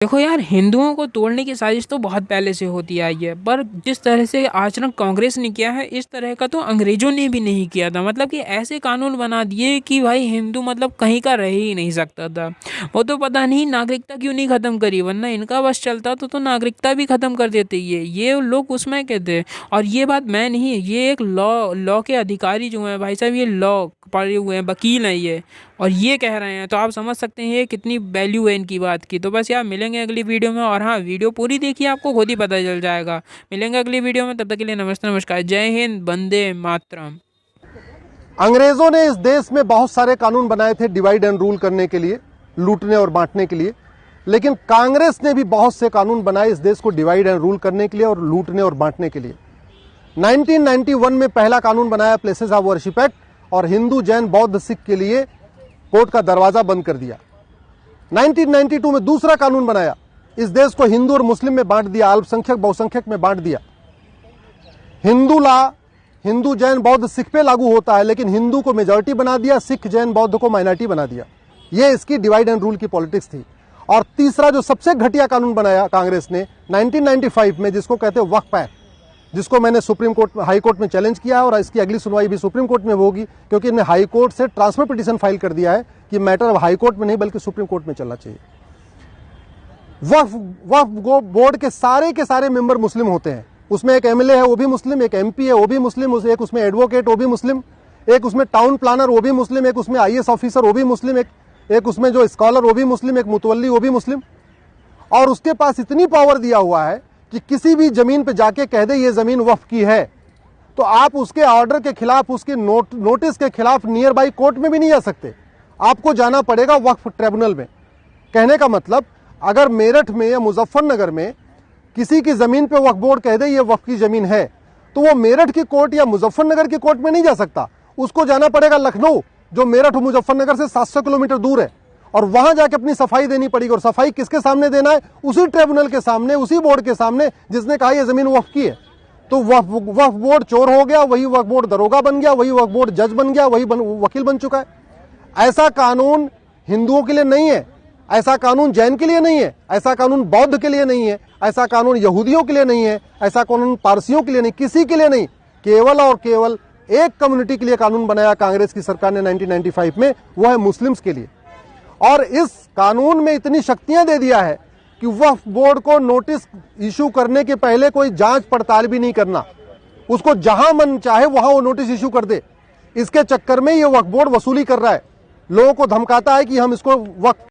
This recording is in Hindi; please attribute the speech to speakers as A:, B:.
A: देखो यार, हिंदुओं को तोड़ने की साजिश तो बहुत पहले से होती आई है, पर जिस तरह से आचरण कांग्रेस ने किया है इस तरह का तो अंग्रेजों ने भी नहीं किया था। मतलब कि ऐसे कानून बना दिए कि भाई हिंदू मतलब कहीं का रह ही नहीं सकता था। वो तो पता नहीं नागरिकता क्यों नहीं खत्म करी, वरना इनका बस चलता तो नागरिकता भी खत्म कर देते ये लोग उसमें कहते। और ये बात मैं नहीं, ये एक लॉ के अधिकारी जो हैं भाई साहब, ये लॉ पढ़े हुए हैं, वकील हैं ये, और ये कह रहे हैं, तो आप समझ सकते हैं ये कितनी वैल्यू है इनकी बात की। तो बस यार मिलेंगे अगली वीडियो में, और हाँ वीडियो पूरी देखिए, आपको खुद ही पता चल जाएगा। मिलेंगे अगली वीडियो में, तब तक के लिए नमस्ते नमस्कार, जय हिंद, वंदे मातरम।
B: अंग्रेजों ने इस देश में बहुत सारे कानून बनाए थे डिवाइड एंड रूल करने के लिए, लूटने और बांटने के लिए, लेकिन कांग्रेस ने भी बहुत से कानून बनाए इस देश को डिवाइड एंड रूल करने के लिए और लूटने और बांटने के लिए। 1991 में पहला कानून बनाया प्लेसेस ऑफ वर्शिप एक्ट, और हिंदू जैन बौद्ध सिख के लिए कोर्ट का दरवाजा बंद कर दिया। 1992 में दूसरा कानून बनाया, इस देश को हिंदू और मुस्लिम में बांट दिया, अल्पसंख्यक बहुसंख्यक में बांट दिया। हिंदू लॉ हिंदू जैन बौद्ध सिख पे लागू होता है, लेकिन हिंदू को मेजॉरिटी बना दिया, सिख जैन बौद्ध को माइनॉरिटी बना दिया। ये इसकी डिवाइड एंड रूल की पॉलिटिक्स थी। और तीसरा जो सबसे घटिया कानून बनाया कांग्रेस ने 1995 में, जिसको कहते हैं वक्फ एक्ट, जिसको मैंने सुप्रीम कोर्ट हाई कोर्ट में चैलेंज किया है, और इसकी अगली सुनवाई भी सुप्रीम कोर्ट में होगी, क्योंकि इन्हें हाई कोर्ट से ट्रांसफर पिटीशन फाइल कर दिया है कि मैटर अब हाई कोर्ट में नहीं बल्कि सुप्रीम कोर्ट में चलना चाहिए। वक्फ बोर्ड के सारे मेंबर मुस्लिम होते हैं। उसमें एक एमएलए है वो भी मुस्लिम, एक एमपी है वो भी मुस्लिम, एक उसमें एडवोकेट वो भी मुस्लिम, एक उसमें टाउन प्लानर वो भी मुस्लिम, एक उसमें आईएएस ऑफिसर वो भी मुस्लिम, एक उसमें जो स्कॉलर वो भी मुस्लिम, एक मुतवल्ली वो भी मुस्लिम। और उसके पास इतनी पावर दिया हुआ है कि किसी भी जमीन पे जाके कह दे ये जमीन वक्फ की है, तो आप उसके ऑर्डर के खिलाफ, उसके नोटिस के खिलाफ नियर बाई कोर्ट में भी नहीं जा सकते, आपको जाना पड़ेगा वक्फ ट्रिब्यूनल में। कहने का मतलब, अगर मेरठ में या मुजफ्फरनगर में किसी की जमीन पे वक्फ बोर्ड कह दे ये वक्फ की जमीन है, तो वो मेरठ की कोर्ट या मुजफ्फरनगर की कोर्ट में नहीं जा सकता, उसको जाना पड़ेगा लखनऊ, जो मेरठ और मुजफ्फरनगर से 700 किलोमीटर दूर है, और वहां जाके अपनी सफाई देनी पड़ेगी। और सफाई किसके सामने देना है? उसी ट्रिब्यूनल के सामने, उसी बोर्ड के सामने जिसने कहा यह जमीन वक्फ की है। तो वक्फ बोर्ड चोर हो गया, वही वक्फ बोर्ड दरोगा बन गया, वही वक्फ बोर्ड जज बन गया, वही वकील बन चुका है। ऐसा कानून हिंदुओं के लिए नहीं है, ऐसा कानून जैन के लिए नहीं है, ऐसा कानून बौद्ध के लिए नहीं है, ऐसा कानून यहूदियों के लिए नहीं है, ऐसा कानून पारसियों के लिए नहीं, किसी के लिए नहीं। केवल और केवल एक कम्युनिटी के लिए कानून बनाया कांग्रेस की सरकार ने 1995 में, वो है मुस्लिम्स के लिए। और इस कानून में इतनी शक्तियां दे दिया है कि वक्फ बोर्ड को नोटिस इशू करने के पहले कोई जांच पड़ताल भी नहीं करना, उसको जहां मन चाहे वहां वो नोटिस इशू कर दे। इसके चक्कर में ये वक्फ बोर्ड वसूली कर रहा है, लोगों को धमकाता है कि हम इसको वक्फ